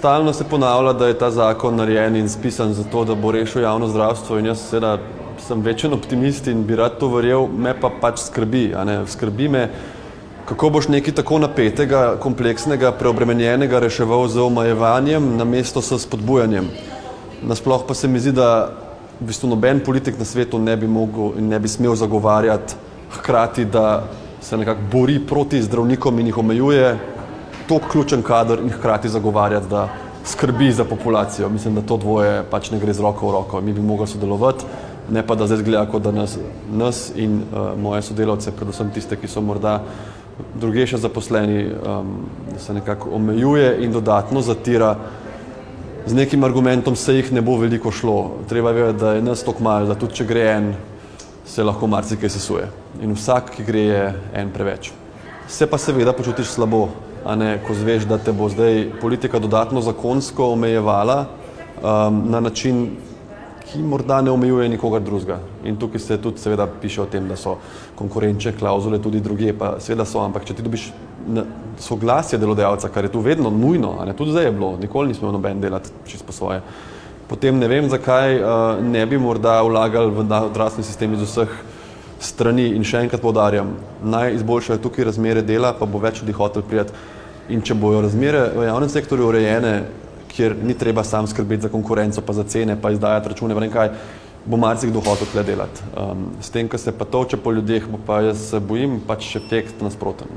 Stalno se ponavlja, da je ta zakon narejen in spisan za to, da bo rešil javno zdravstvo in jaz seveda sem večen optimist in bi rad to verjel, me pa pač skrbi, skrbi me, kako boš nekaj tako napetega, kompleksnega, preobremenjenega reševal z omejevanjem namesto s spodbujanjem. Nasploh pa se mi zdi, da v bistvu noben politik na svetu ne bi mogel in ne bi smel zagovarjati hkrati, da se nekako bori proti zdravnikom in jih omejuje, toliko ključen kader in hkrati zagovarjati, da skrbi za populacijo. Mislim, da to dvoje pač ne gre z roko v roko. Mi bi mogli sodelovati, ne pa da zdaj gleda, kot da nas in moje sodelavce, predvsem tiste, ki so morda druge še zaposleni, da se nekako omejuje in dodatno zatira. Z nekim argumentom se jih ne bo veliko šlo. Treba vedeti, da je nas toliko malo, da tudi če gre en, se lahko marsikaj sesuje. In vsak, ki gre, je en preveč. Se pa seveda počutiš slabo, ko zveš, da te bo zdaj politika dodatno zakonsko omejevala na način, ki morda ne omejuje nikogar drugega. In tukaj se tudi seveda piše o tem, da so konkurenčne klauzule tudi drugje, pa seveda so, ampak če ti dobiš soglasje delodajalca, kar je tu vedno nujno, tudi zdaj je bilo, nikoli nismo noben delati čisto po svoje, potem ne vem, zakaj ne bi morda vlagali v zdravstveni sistem iz vseh strani. In še enkrat poudarjam, naj izboljšajo tukaj razmere dela, pa bo več ljudi hotel prijeti. In če bojo razmere v javnem sektorju urejene, kjer ni treba sam skrbeti za konkurenco, pa za cene, pa izdajati račune, vrem kaj, bo marsikdo hotel tle delati. S tem, ko se pa toče po ljudeh, pa jaz se bojim, pač efekt nasproten.